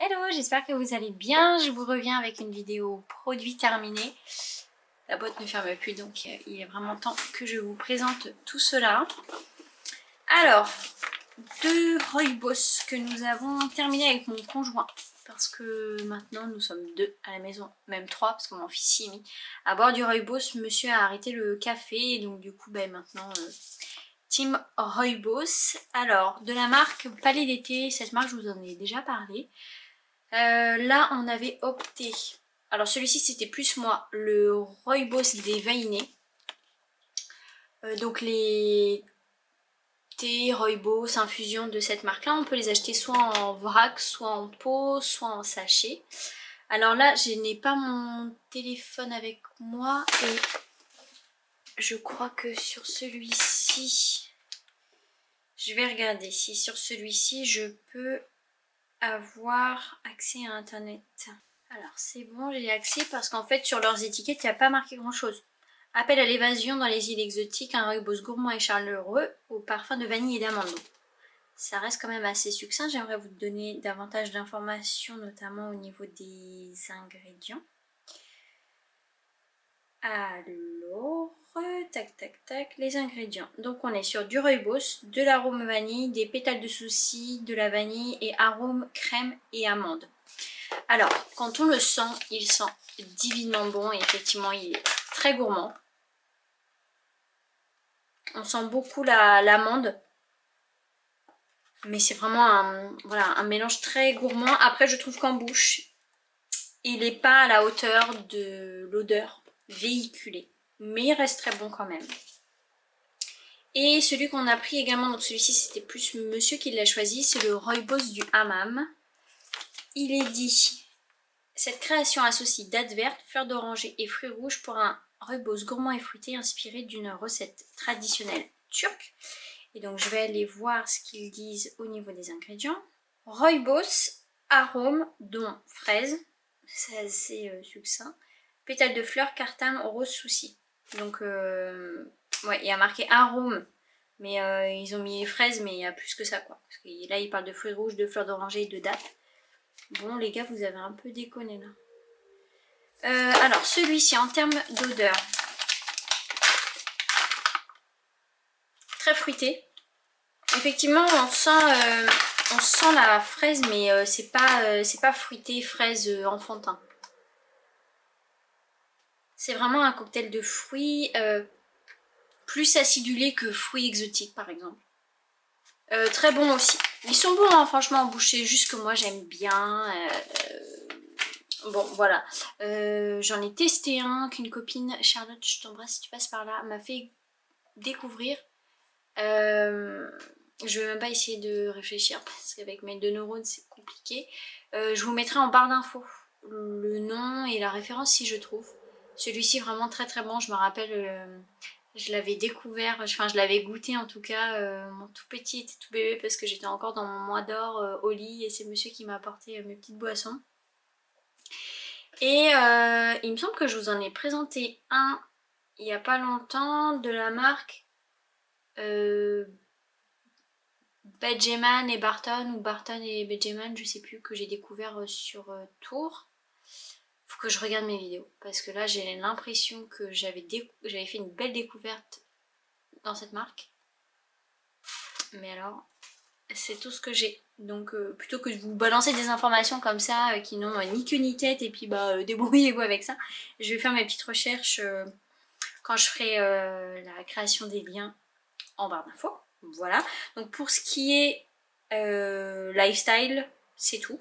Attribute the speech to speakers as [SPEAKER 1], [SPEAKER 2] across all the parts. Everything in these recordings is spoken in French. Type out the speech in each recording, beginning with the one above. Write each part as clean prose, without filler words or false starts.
[SPEAKER 1] Hello, j'espère que vous allez bien. Je vous reviens avec une vidéo produit terminée. La boîte ne ferme plus, donc il est vraiment temps que je vous présente tout cela. Alors, 2 rooibos que nous avons terminé avec mon conjoint. Parce que maintenant nous sommes 2 à la maison, même 3 parce que mon fils y est mis. À boire du rooibos, monsieur a arrêté le café et donc du coup maintenant... Team Rooibos. Alors, de la marque Palais d'été, cette marque je vous en ai déjà parlé. Là on avait opté, alors celui-ci c'était plus moi, le Rooibos déveiné. Donc les thés Rooibos infusion de cette marque là, on peut les acheter soit en vrac, soit en pot, soit en sachet. Alors là je n'ai pas mon téléphone avec moi et je crois que sur celui-ci, je vais regarder si sur celui-ci je peux avoir accès à internet. Alors c'est bon, j'ai accès parce qu'en fait sur leurs étiquettes il n'y a pas marqué grand chose. Appel à l'évasion dans les îles exotiques, un rooibos gourmand et chaleureux au parfum de vanille et d'amande. Ça reste quand même assez succinct, j'aimerais vous donner davantage d'informations notamment au niveau des ingrédients. Alors, tac, les ingrédients. Donc on est sur du rooibos, de l'arôme vanille, des pétales de souci, de la vanille et arôme crème et amande. Alors, quand on le sent, il sent divinement bon et effectivement il est très gourmand. On sent beaucoup l'amande. Mais c'est vraiment un mélange très gourmand. Après je trouve qu'en bouche, il n'est pas à la hauteur de l'odeur véhiculée. Mais il reste très bon quand même. Et celui qu'on a pris également, donc celui-ci c'était plus monsieur qui l'a choisi, c'est le rooibos du hammam. Il est dit, cette création associe dattes vertes, fleurs d'oranger et fruits rouges pour un rooibos gourmand et fruité inspiré d'une recette traditionnelle turque. Et donc je vais aller voir ce qu'ils disent au niveau des ingrédients. Rooibos, arôme, dont fraise, c'est assez succinct, pétales de fleurs, cartame, rose, souci. Donc ouais, il y a marqué arôme, mais ils ont mis les fraises, mais il y a plus que ça quoi. Parce que là ils parlent de fruits rouges, de fleurs d'oranger et de dattes. Bon les gars, vous avez un peu déconné là. Alors celui-ci en termes d'odeur, très fruité. Effectivement on sent la fraise, mais c'est pas fruité fraise enfantin. C'est vraiment un cocktail de fruits plus acidulé que fruits exotiques par exemple. Très bon aussi. Ils sont bons hein, franchement en bouche, c'est juste que moi j'aime bien. Bon voilà, j'en ai testé un qu'une copine, Charlotte, je t'embrasse si tu passes par là, m'a fait découvrir. Je vais même pas essayer de réfléchir parce qu'avec mes 2 neurones c'est compliqué. Je vous mettrai en barre d'infos le nom et la référence si je trouve. Celui-ci vraiment très très bon, je me rappelle, je l'avais découvert, enfin je l'avais goûté en tout cas, mon tout petit était tout bébé parce que j'étais encore dans mon mois d'or au lit et c'est monsieur qui m'a apporté mes petites boissons. Et il me semble que je vous en ai présenté un il n'y a pas longtemps de la marque Bedgeman et Barton, ou Barton et Bedgeman, je sais plus, que j'ai découvert sur Tours. Faut que je regarde mes vidéos parce que là j'ai l'impression que j'avais fait une belle découverte dans cette marque. Mais alors, c'est tout ce que j'ai. Donc plutôt que de vous balancer des informations comme ça qui n'ont ni queue ni tête et puis débrouillez-vous avec ça, je vais faire mes petites recherches quand je ferai la création des liens en barre d'infos. Voilà, donc pour ce qui est lifestyle, c'est tout.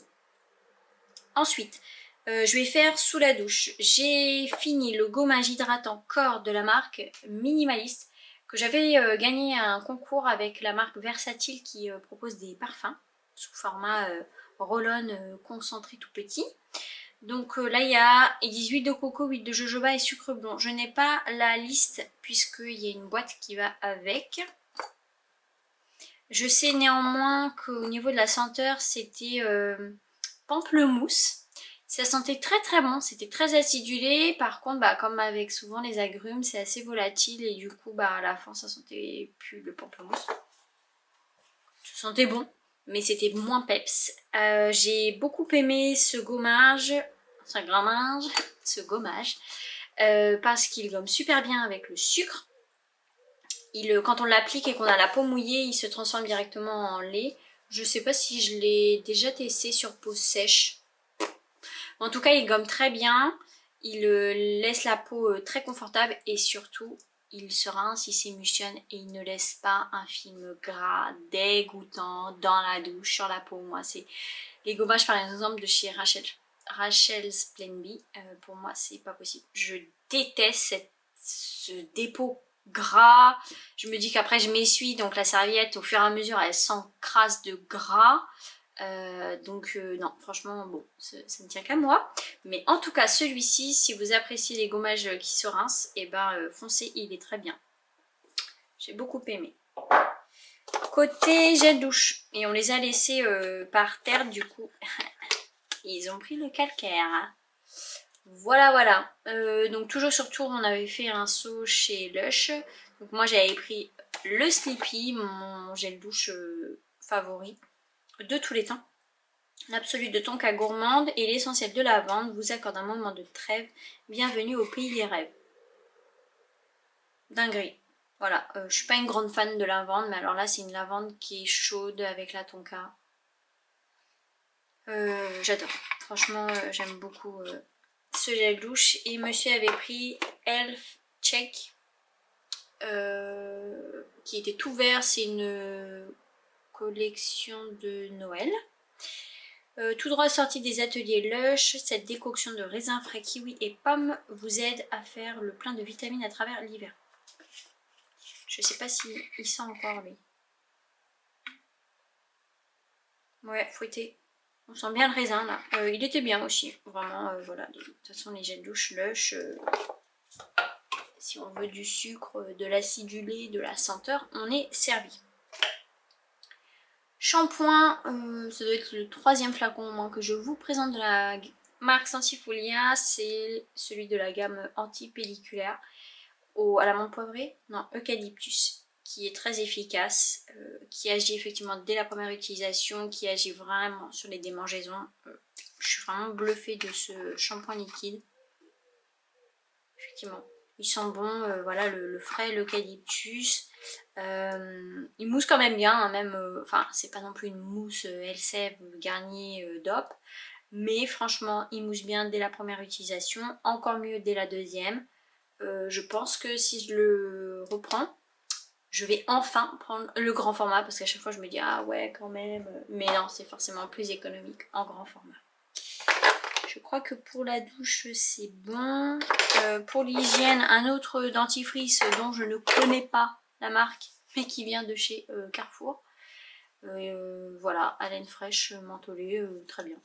[SPEAKER 1] Ensuite, je vais faire sous la douche. J'ai fini le gommage hydratant corps de la marque Minimaliste, que j'avais gagné un concours avec la marque Versatile qui propose des parfums sous format roll-on concentré tout petit. Donc là ils disent huile de coco, huile de jojoba et sucre blanc. Je n'ai pas la liste puisqu'il y a une boîte qui va avec. Je sais néanmoins qu'au niveau de la senteur, c'était pamplemousse. Ça sentait très très bon, c'était très acidulé. Par contre, comme avec souvent les agrumes, c'est assez volatile et du coup, à la fin, ça sentait plus le pamplemousse. Ça sentait bon, mais c'était moins peps. J'ai beaucoup aimé ce gommage, parce qu'il gomme super bien avec le sucre. Quand on l'applique et qu'on a la peau mouillée, il se transforme directement en lait. Je sais pas si je l'ai déjà testé sur peau sèche. En tout cas, il gomme très bien. Il laisse la peau très confortable et surtout, il se rince, il s'émulsionne et il ne laisse pas un film gras dégoûtant dans la douche, sur la peau. Moi, c'est les gommages par exemple de chez Rachel's Plain Bee. Pour moi, c'est pas possible. Je déteste ce dépôt gras. Je me dis qu'après je m'essuie, donc la serviette au fur et à mesure elle s'encrasse de gras. Donc non, franchement bon, ça ne tient qu'à moi. Mais en tout cas celui-ci, si vous appréciez les gommages qui se rincent, et foncez, il est très bien. J'ai beaucoup aimé. Côté gel douche, et on les a laissés par terre du coup. Ils ont pris le calcaire. Voilà, voilà. Donc toujours sur Tours, on avait fait un saut chez Lush. Donc moi j'avais pris le Sleepy, mon gel douche favori de tous les temps. L'absolu de tonka gourmande et l'essentiel de lavande vous accorde un moment de trêve. Bienvenue au pays des rêves. Dinguerie. Voilà, je suis pas une grande fan de lavande, mais alors là c'est une lavande qui est chaude avec la tonka. J'adore. Franchement, j'aime beaucoup ce gel douche. Et monsieur avait pris Elf Check qui était tout vert. C'est une collection de Noël. Tout droit sorti des ateliers Lush, cette décoction de raisins frais, kiwi et pommes vous aide à faire le plein de vitamines à travers l'hiver. Je sais pas si il sent encore lui. Ouais, fouetté. On sent bien le raisin là. Il était bien aussi. Vraiment, voilà. De toute façon, les gels douche Lush, si on veut du sucre, de l'acidulé, de la senteur, on est servi. Shampoing, ça doit être le 3e flacon au moins que je vous présente de la marque Sensifolia. C'est celui de la gamme anti-pelliculaire à la menthe poivrée, non, eucalyptus, qui est très efficace, qui agit effectivement dès la première utilisation, qui agit vraiment sur les démangeaisons. Je suis vraiment bluffée de ce shampoing liquide. Effectivement, il sent bon, voilà, le frais, l'eucalyptus. Il mousse quand même bien, hein, même, enfin c'est pas non plus une mousse Elseve Garnier DOP, mais franchement il mousse bien dès la première utilisation, encore mieux dès la deuxième. Je pense que si je le reprends, je vais enfin prendre le grand format, parce qu'à chaque fois je me dis ah ouais quand même, mais non, c'est forcément plus économique en grand format. Je crois que pour la douche c'est bon. Pour l'hygiène, un autre dentifrice dont je ne connais pas la marque, mais qui vient de chez Carrefour. Voilà, haleine fraîche, mentholée, très bien.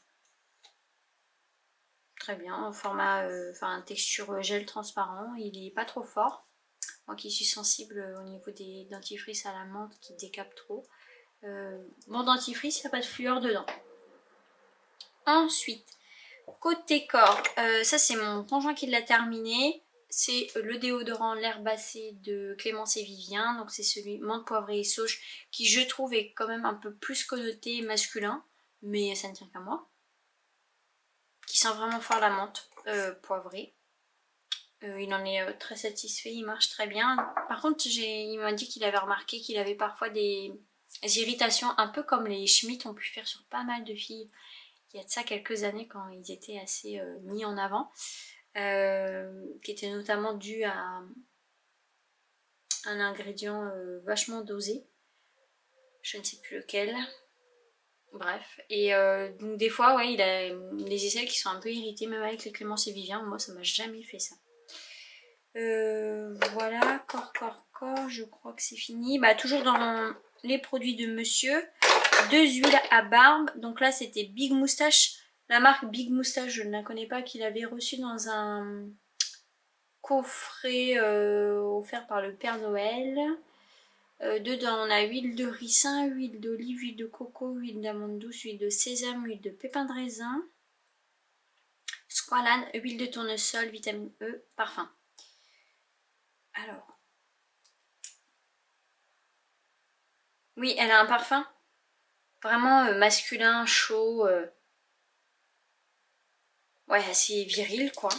[SPEAKER 1] Très bien, en format, texture gel transparent, il est pas trop fort. Moi qui suis sensible au niveau des dentifrices à la menthe qui décapent trop. Mon dentifrice, il n'y a pas de fluor dedans. Ensuite, côté corps, ça c'est mon conjoint qui l'a terminé. C'est le déodorant l'herbacé de Clémence et Vivien. Donc c'est celui menthe poivrée et sauge qui je trouve est quand même un peu plus connoté masculin. Mais ça ne tient qu'à moi. Qui sent vraiment fort la menthe poivrée. Il en est très satisfait, il marche très bien. Par contre, il m'a dit qu'il avait remarqué qu'il avait parfois des irritations, un peu comme les Schmitt ont pu faire sur pas mal de filles. Il y a de ça quelques années quand ils étaient assez mis en avant. Qui était notamment dû à un ingrédient vachement dosé. Je ne sais plus lequel. Bref. Et donc des fois, ouais, il a les aisselles qui sont un peu irritées, même avec les Clémence et Vivien. Moi, ça m'a jamais fait ça. Voilà, corps, je crois que c'est fini. Bah, toujours dans les produits de monsieur. 2 huiles à barbe. Donc là, c'était Big Moustache. La marque Big Moustache, je ne la connais pas, qu'il avait reçu dans un coffret offert par le Père Noël. Dedans, on a huile de ricin, huile d'olive, huile de coco, huile d'amande douce, huile de sésame, huile de pépins de raisin, squalane, huile de tournesol, vitamine E, parfum. Alors. Oui, elle a un parfum. Vraiment masculin, chaud, ouais, assez viril quoi.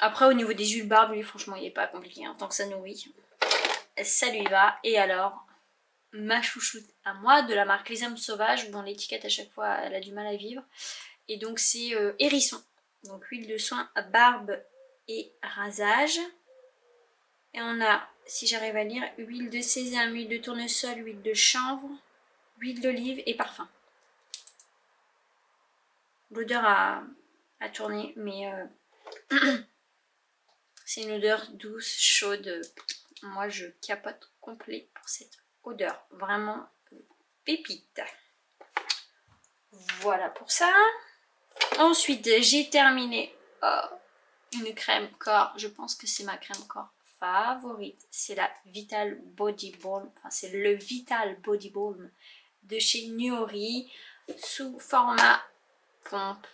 [SPEAKER 1] Après au niveau des huiles barbe, lui franchement il est pas compliqué, hein. Tant que ça nourrit, ça lui va. Et alors, ma chouchoute à moi de la marque Les Âmes Sauvages, bon l'étiquette à chaque fois elle a du mal à vivre. Et donc c'est hérisson, donc huile de soin à barbe et rasage. Et on a, si j'arrive à lire, huile de sésame, huile de tournesol, huile de chanvre, huile d'olive et parfum. L'odeur à tourner, mais c'est une odeur douce, chaude. Moi je capote complet pour cette odeur, vraiment pépite. Voilà pour ça. Ensuite j'ai terminé une crème corps, je pense que c'est ma crème corps favorite, c'est la Vital Body Balm, enfin c'est le Vital Body Balm de chez Nuori sous format pompe.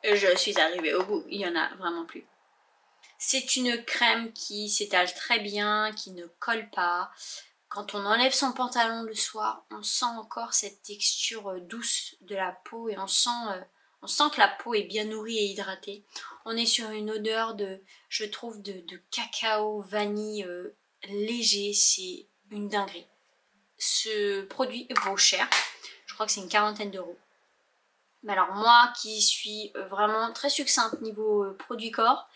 [SPEAKER 1] Je suis arrivée au bout, il n'y en a vraiment plus. C'est une crème qui s'étale très bien, qui ne colle pas. Quand on enlève son pantalon le soir, on sent encore cette texture douce de la peau et on sent que la peau est bien nourrie et hydratée. On est sur une odeur de, je trouve, de cacao, vanille léger, c'est une dinguerie. Ce produit vaut cher, je crois que c'est une quarantaine d'euros. Mais alors moi qui suis vraiment très succincte niveau produit corps,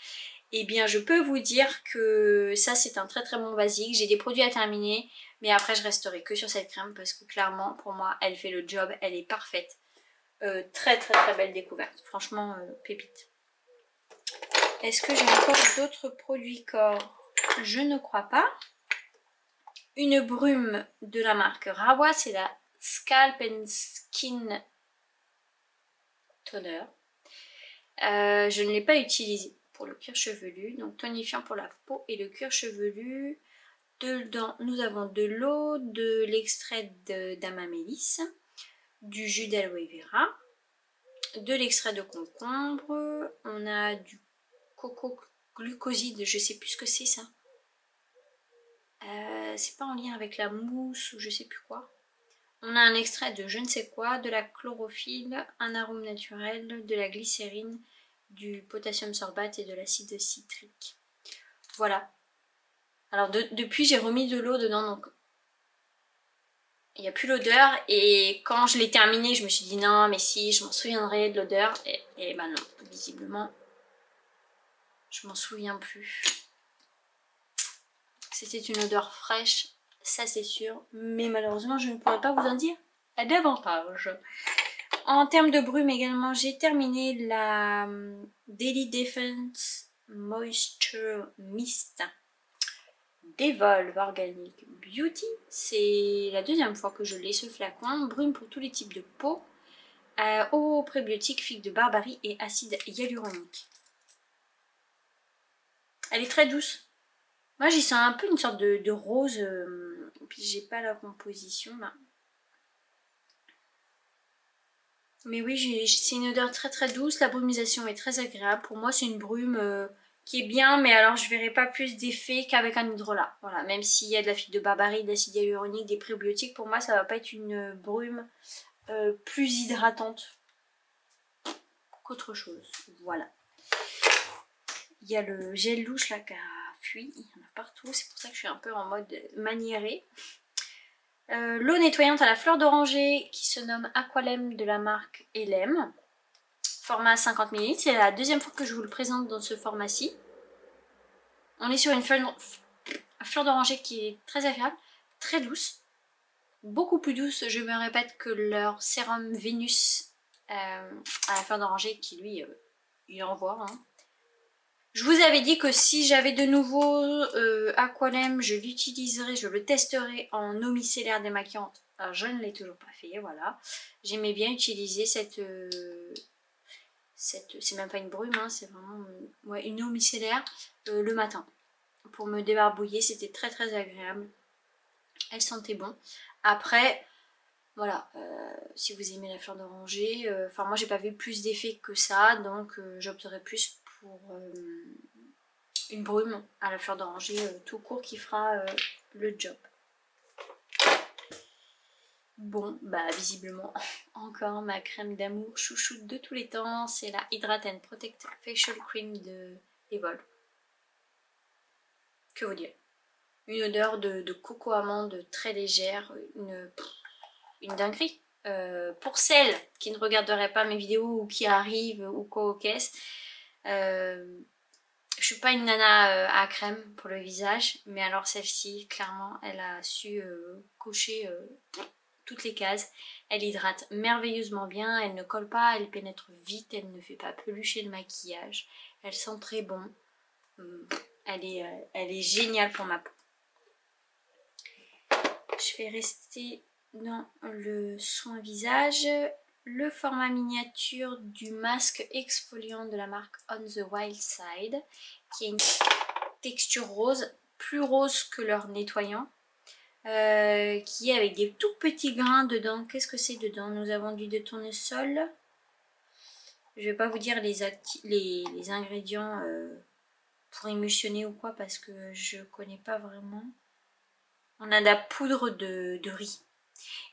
[SPEAKER 1] eh bien je peux vous dire que ça c'est un très très bon basique. J'ai des produits à terminer, mais après je resterai que sur cette crème parce que clairement pour moi elle fait le job, elle est parfaite. Très très très belle découverte, franchement pépite. Est-ce que j'ai encore d'autres produits corps? Je ne crois pas. Une brume de la marque Rawa, c'est la Scalp and Skin Toner. Je ne l'ai pas utilisé pour le cuir chevelu, donc tonifiant pour la peau et le cuir chevelu. Dedans, nous avons de l'eau, de l'extrait d'amamélis, du jus d'aloe vera, de l'extrait de concombre, on a du coco glucoside, je sais plus ce que c'est ça. C'est pas en lien avec la mousse ou je sais plus quoi. On a un extrait de je ne sais quoi, de la chlorophylle, un arôme naturel, de la glycérine, du potassium sorbate et de l'acide citrique. Voilà. Alors depuis j'ai remis de l'eau dedans, donc il n'y a plus l'odeur. Et quand je l'ai terminé, je me suis dit non mais si, je m'en souviendrai de l'odeur. Et ben non, visiblement, je m'en souviens plus. C'était une odeur fraîche, ça c'est sûr. Mais malheureusement, je ne pourrais pas vous en dire davantage. En termes de brume également, j'ai terminé la Daily Defense Moisture Mist d'Evolve Organic Beauty. C'est la deuxième fois que je l'ai ce flacon. Brume pour tous les types de peau. Eau prébiotique, figue de barbarie et acide hyaluronique. Elle est très douce. Moi j'y sens un peu une sorte de rose. Puis j'ai pas la composition là. Mais oui, c'est une odeur très très douce, la brumisation est très agréable. Pour moi c'est une brume qui est bien, mais alors je verrai pas plus d'effet qu'avec un hydrolat. Voilà, même s'il y a de la fibre de barbarie, de l'acide hyaluronique, des prébiotiques, pour moi ça va pas être une brume plus hydratante qu'autre chose. Voilà. Il y a le gel louche là qui a fui, il y en a partout, c'est pour ça que je suis un peu en mode maniérée. L'eau nettoyante à la fleur d'oranger qui se nomme Aqualem de la marque Elem. Format 50 ml. C'est la deuxième fois que je vous le présente dans ce format-ci. On est sur une fleur d'oranger qui est très agréable, très douce. Beaucoup plus douce, je me répète, que leur sérum Vénus à la fleur d'oranger qui lui, il envoie. Hein. Je vous avais dit que si j'avais de nouveau Aqualem, je l'utiliserai, je le testerai en eau micellaire démaquillante. Alors, je ne l'ai toujours pas fait, voilà. J'aimais bien utiliser cette c'est même pas une brume, hein, c'est vraiment ouais, une eau micellaire le matin. Pour me débarbouiller, c'était très très agréable. Elle sentait bon. Après, voilà, si vous aimez la fleur d'oranger, enfin moi j'ai pas vu plus d'effet que ça, donc j'opterai plus pour une brume à la fleur d'oranger tout court qui fera le job. Bon, bah visiblement, encore ma crème d'amour chouchoute de tous les temps, c'est la Hydrate and Protect Facial Cream de Evol. Que vous dire? Une odeur de coco amande très légère, une dinguerie. Pour celles qui ne regarderaient pas mes vidéos ou qui arrivent ou quoi aux caisses, je suis pas une nana à crème pour le visage, mais alors celle-ci, clairement, elle a su cocher toutes les cases. Elle hydrate merveilleusement bien, elle ne colle pas, elle pénètre vite, elle ne fait pas pelucher le maquillage. Elle sent très bon. Elle est géniale pour ma peau. Je vais rester dans le soin visage. Le format miniature du masque exfoliant de la marque On the Wild Side, qui a une texture rose, plus rose que leur nettoyant, qui est avec des tout petits grains dedans. Qu'est-ce que c'est dedans? Nous avons du de tournesol. Je vais pas vous dire les ingrédients pour émulsionner ou quoi parce que je connais pas vraiment. On a de la poudre de riz.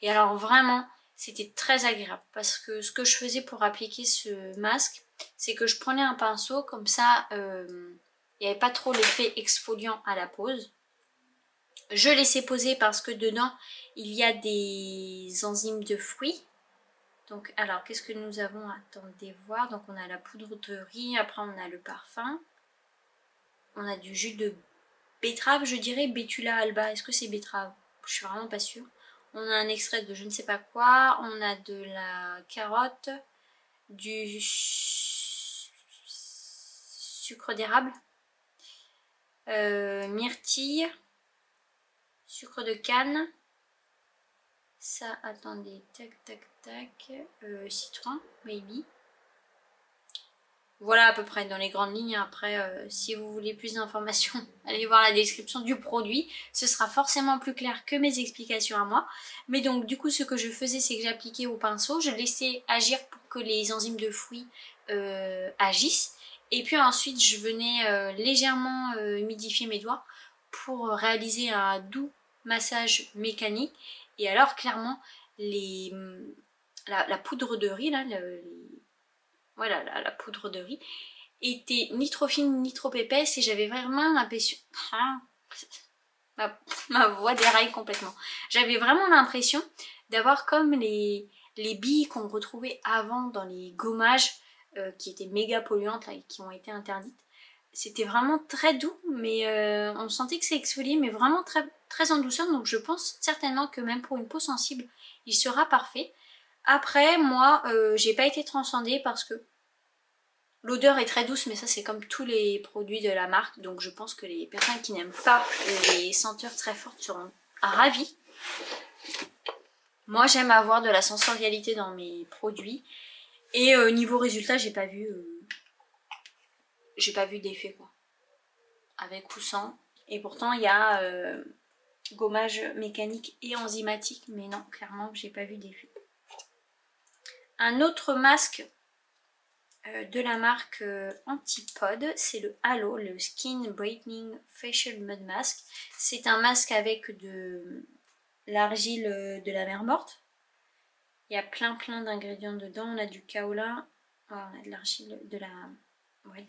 [SPEAKER 1] Et alors vraiment, c'était très agréable parce que ce que je faisais pour appliquer ce masque, c'est que je prenais un pinceau, comme ça, il n'y avait pas trop l'effet exfoliant à la pose. Je laissais poser parce que dedans, il y a des enzymes de fruits. Donc, alors, qu'est-ce que nous avons? Attendez voir. Donc, on a la poudre de riz, après on a le parfum. On a du jus de betterave, je dirais, Betula alba. Est-ce que c'est betterave? Je suis vraiment pas sûre. On a un extrait de je ne sais pas quoi. On a de la carotte, du sucre d'érable, myrtille, sucre de canne. Ça, attendez, tac, tac, tac. Citron, maybe. Voilà à peu près dans les grandes lignes. Après, si vous voulez plus d'informations, allez voir la description du produit. Ce sera forcément plus clair que mes explications à moi. Mais donc du coup ce que je faisais, c'est que j'appliquais au pinceau. Je laissais agir pour que les enzymes de fruits agissent. Et puis ensuite je venais légèrement humidifier mes doigts pour réaliser un doux massage mécanique. Et alors clairement la poudre de riz là, voilà, la poudre de riz était ni trop fine ni trop épaisse et j'avais vraiment l'impression... ma voix déraille complètement. J'avais vraiment l'impression d'avoir comme les billes qu'on retrouvait avant dans les gommages qui étaient méga polluantes là, et qui ont été interdites. C'était vraiment très doux, mais on sentait que c'est exfolié, mais vraiment très, très en douceur. Donc je pense certainement que même pour une peau sensible, il sera parfait. Après, moi, j'ai pas été transcendée parce que l'odeur est très douce, mais ça c'est comme tous les produits de la marque. Donc je pense que les personnes qui n'aiment pas les senteurs très fortes seront ravies. Moi j'aime avoir de la sensorialité dans mes produits. Et niveau résultat, j'ai pas vu d'effet quoi. Avec ou sans. Et pourtant il y a gommage mécanique et enzymatique. Mais non, clairement j'ai pas vu d'effet. Un autre masque de la marque Antipode, c'est le Halo, le Skin Brightening Facial Mud Mask. C'est un masque avec de l'argile de la mer morte. Il y a plein d'ingrédients dedans. On a du kaolin, on a de l'argile de la... Ouais,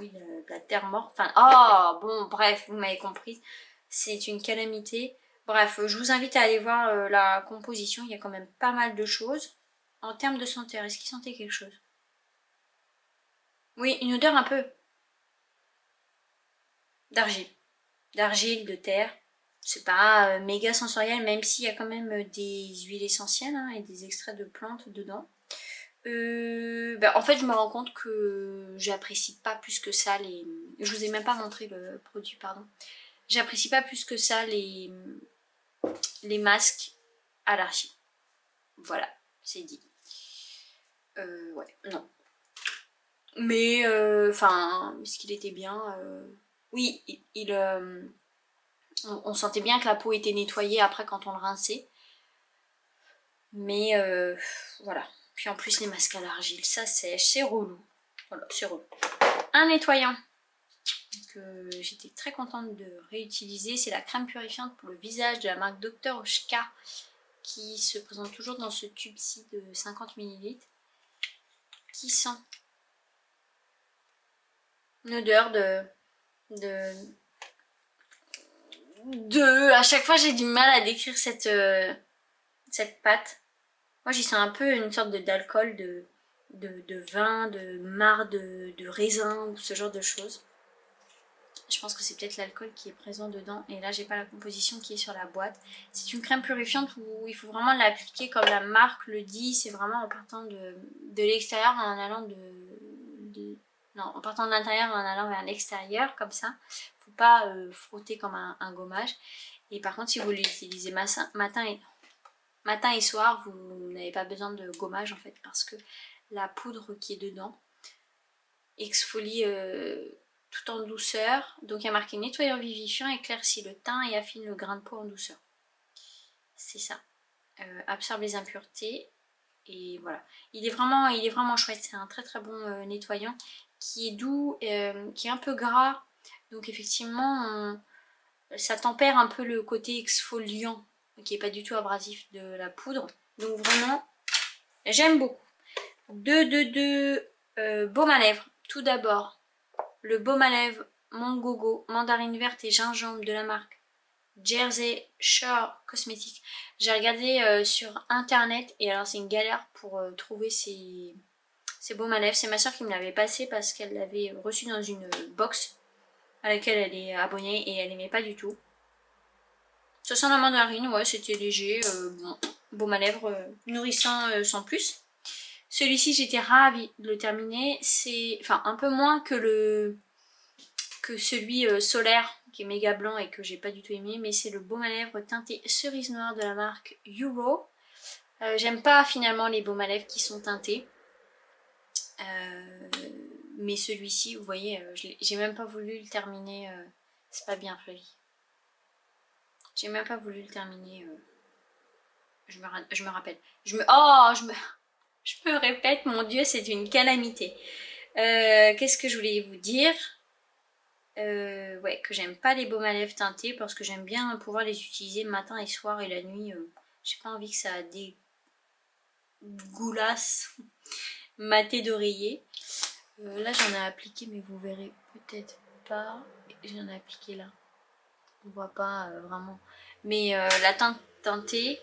[SPEAKER 1] de la terre morte. Enfin, oh, bon, bref, vous m'avez compris. C'est une calamité. Bref, je vous invite à aller voir la composition. Il y a quand même pas mal de choses. En termes de senteur, est-ce qu'il sentait quelque chose? Oui, une odeur un peu d'argile. D'argile, de terre. C'est pas méga sensoriel, même s'il y a quand même des huiles essentielles hein, et des extraits de plantes dedans. En fait, je me rends compte que j'apprécie pas plus que ça les... Je vous ai même pas montré le produit, pardon. J'apprécie pas plus que ça les masques à l'argile. Voilà, c'est dit. Ouais, non. Mais, enfin, est-ce qu'il était bien Oui, on sentait bien que la peau était nettoyée après quand on le rinçait. Mais, voilà. Puis en plus, les masques à l'argile, ça sèche, c'est relou. Voilà, c'est relou. Un nettoyant que j'étais très contente de réutiliser. C'est la crème purifiante pour le visage de la marque Dr. Oshka qui se présente toujours dans ce tube-ci de 50 ml qui sent une odeur à chaque fois j'ai du mal à décrire cette pâte. Moi j'y sens un peu une sorte d'alcool, de vin, de marc, de raisin ou ce genre de choses. Je pense que c'est peut-être l'alcool qui est présent dedans. Et là, j'ai pas la composition qui est sur la boîte. C'est une crème purifiante où il faut vraiment l'appliquer comme la marque le dit. C'est vraiment en partant de l'extérieur en allant non, en partant de l'intérieur en allant vers l'extérieur, comme ça. Faut pas frotter comme un gommage. Et par contre, si vous l'utilisez matin et soir, vous n'avez pas besoin de gommage en fait. Parce que la poudre qui est dedans exfolie tout en douceur. Donc il y a marqué nettoyant vivifiant, éclaircit le teint et affine le grain de peau en douceur. C'est ça. Absorbe les impuretés. Et voilà. Il est vraiment chouette. C'est un très très bon nettoyant qui est doux, qui est un peu gras. Donc effectivement, ça tempère un peu le côté exfoliant, qui n'est pas du tout abrasif de la poudre. Donc vraiment, j'aime beaucoup. Deux baumes à lèvres. Tout d'abord, le baume à lèvres Mongogo, mandarine verte et gingembre de la marque Jersey Shore Cosmetics. J'ai regardé sur internet et alors c'est une galère pour trouver ces baumes à lèvres. C'est ma soeur qui me l'avait passé parce qu'elle l'avait reçu dans une box à laquelle elle est abonnée et elle aimait pas du tout. Ça sent la mandarine, ouais, c'était léger. Bon, baume à lèvres nourrissant sans plus. Celui-ci, j'étais ravie de le terminer. C'est enfin un peu moins que celui solaire qui est méga blanc et que j'ai pas du tout aimé, mais c'est le baume à lèvres teinté cerise noire de la marque Euro. J'aime pas finalement les baumes à lèvres qui sont teintés, mais celui-ci, vous voyez, j'ai même pas voulu le terminer. C'est pas bien, Flavie. J'ai même pas voulu le terminer. Je me rappelle. Je me répète, mon Dieu, c'est une calamité. Qu'est-ce que je voulais vous dire? Ouais, que j'aime pas les baumes à lèvres teintés parce que j'aime bien pouvoir les utiliser matin et soir et la nuit. J'ai pas envie que ça dégoulasse ma tête d'oreiller. Là j'en ai appliqué, mais vous verrez peut-être pas. J'en ai appliqué là. On voit pas vraiment. Mais la teinte teintée,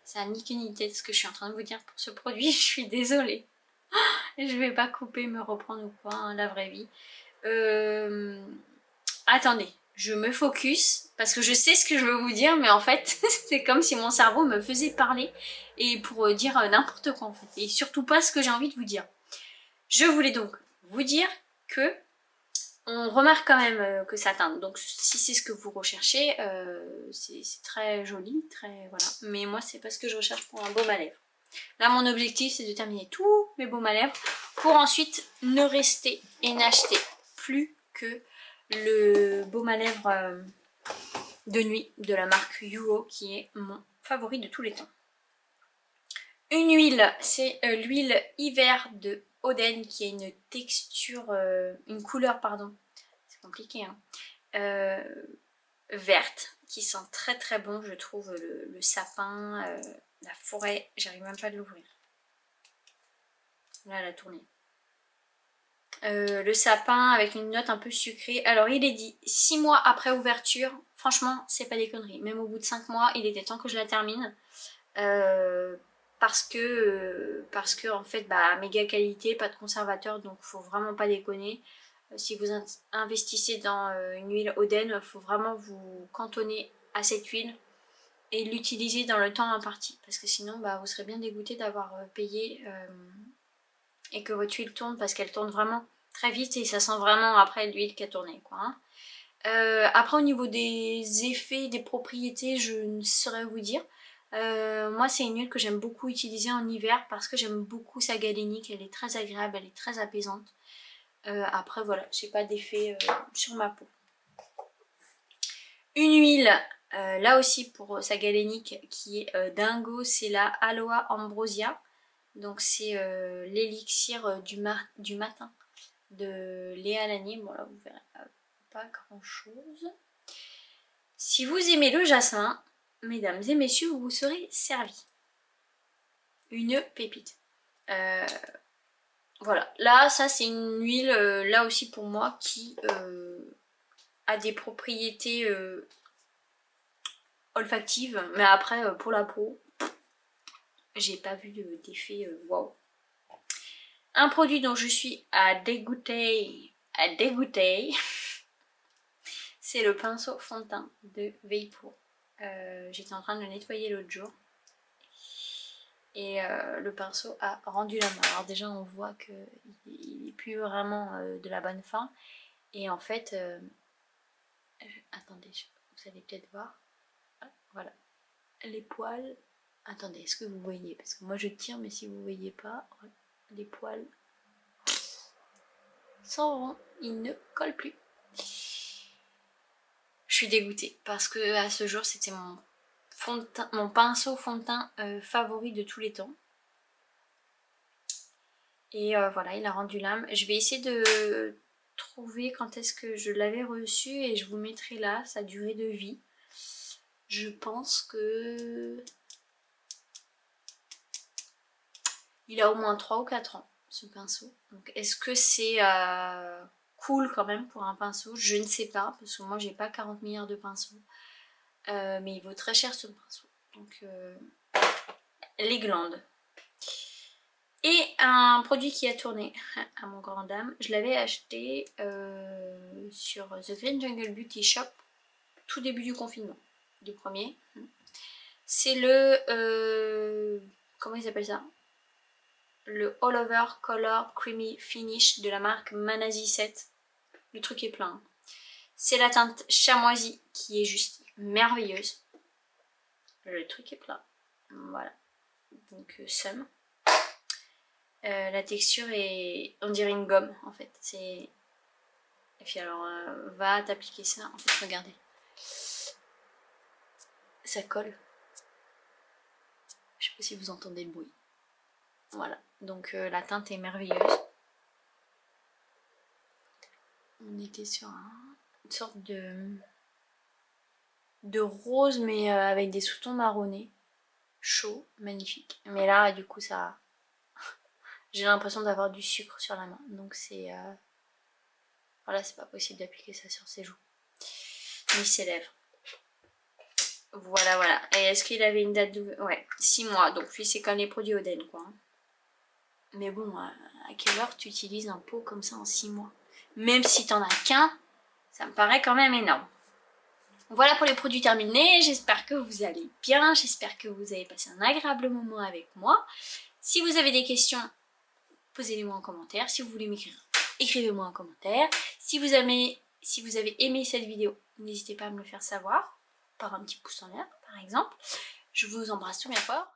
[SPEAKER 1] ça a ni queue ni tête ce que je suis en train de vous dire pour ce produit. Je suis désolée. Je vais pas couper, me reprendre ou quoi, hein, la vraie vie. Attendez, je me focus parce que je sais ce que je veux vous dire, mais en fait c'est comme si mon cerveau me faisait parler et pour dire n'importe quoi en fait, et surtout pas ce que j'ai envie de vous dire. Je voulais donc vous dire que on remarque quand même que ça teinte, donc si c'est ce que vous recherchez, c'est très joli, très voilà, mais moi c'est pas ce que je recherche pour un baume à lèvres. Là mon objectif c'est de terminer tous mes baumes à lèvres pour ensuite ne rester et n'acheter plus que le baume à lèvres de nuit de la marque Euro qui est mon favori de tous les temps. Une huile, c'est l'huile hiver de Oden qui a une texture, une couleur pardon, c'est compliqué hein, verte qui sent très très bon je trouve, le sapin, la forêt, j'arrive même pas à l'ouvrir. Là elle a tourné. Le sapin avec une note un peu sucrée. Alors il est dit 6 mois après ouverture. Franchement c'est pas des conneries. Même au bout de 5 mois il était temps que je la termine. Parce que en fait bah méga qualité, pas de conservateur, donc faut vraiment pas déconner. Si vous investissez dans une huile Oden, faut vraiment vous cantonner à cette huile et l'utiliser dans le temps imparti. Parce que sinon bah, vous serez bien dégoûté d'avoir payé et que votre huile tourne, parce qu'elle tourne vraiment très vite et ça sent vraiment après l'huile qui a tourné quoi, hein. Après au niveau des effets, des propriétés, je ne saurais vous dire. Moi c'est une huile que j'aime beaucoup utiliser en hiver parce que j'aime beaucoup sa galénique, elle est très agréable, elle est très apaisante. Après voilà, j'ai pas d'effet sur ma peau. Une huile, là aussi pour sa galénique qui est dingo, c'est la Aloe Ambrosia. Donc c'est l'élixir du matin de Léa Lanier. Bon là vous verrez pas grand chose. Si vous aimez le jasmin, mesdames et messieurs, vous vous serez servi. Une pépite. Voilà, là ça c'est une huile, là aussi pour moi, qui a des propriétés olfactives, mais après pour la peau, j'ai pas vu d'effet waouh. Un produit dont je suis à dégoûter, c'est le pinceau fond de teint de Vapor. J'étais en train de le nettoyer l'autre jour. Et le pinceau a rendu la main. Alors déjà on voit qu'il n'est plus vraiment de la bonne fin. Et en fait, attendez, vous allez peut-être voir. Voilà, les poils. Attendez, est-ce que vous voyez? Parce que moi je tire, mais si vous ne voyez pas, les poils s'en vont, ils ne collent plus. Je suis dégoûtée parce que à ce jour c'était mon pinceau fond de teint favori de tous les temps. Et voilà, il a rendu l'âme. Je vais essayer de trouver quand est-ce que je l'avais reçu et je vous mettrai là sa durée de vie. Je pense que il a au moins 3 ou 4 ans ce pinceau. Donc est-ce que c'est cool quand même pour un pinceau? Je ne sais pas parce que moi j'ai pas 40 milliards de pinceaux. Mais il vaut très cher ce pinceau. Donc les glandes. Et un produit qui a tourné à mon grand dame, je l'avais acheté sur The Green Jungle Beauty Shop tout début du confinement, du premier. C'est le, comment il s'appelle ça? Le All Over Color Creamy Finish de la marque Manasi 7. Le truc est plein. C'est la teinte chamoisie qui est juste merveilleuse. Le truc est plein. Voilà. Donc Sum. La texture est, on dirait une gomme en fait. Et puis alors va t'appliquer ça. En fait regardez, ça colle. Je sais pas si vous entendez le bruit. Voilà. Donc la teinte est merveilleuse. On était sur une sorte de rose mais avec des sous-tons marronnés. Chaud, magnifique. Mais là du coup ça, j'ai l'impression d'avoir du sucre sur la main. Donc c'est voilà, c'est pas possible d'appliquer ça sur ses joues ni ses lèvres. Voilà, voilà. Et est-ce qu'il avait une date de... Ouais, 6 mois. Donc lui, c'est comme les produits Oden, quoi. Mais bon, à quelle heure tu utilises un pot comme ça en 6 mois? Même si t'en as qu'un, ça me paraît quand même énorme. Voilà pour les produits terminés. J'espère que vous allez bien. J'espère que vous avez passé un agréable moment avec moi. Si vous avez des questions, posez-les-moi en commentaire. Si vous voulez m'écrire, écrivez-moi en commentaire. Si vous avez aimé cette vidéo, n'hésitez pas à me le faire savoir. Par un petit pouce en l'air par exemple. Je vous embrasse tout bien fort.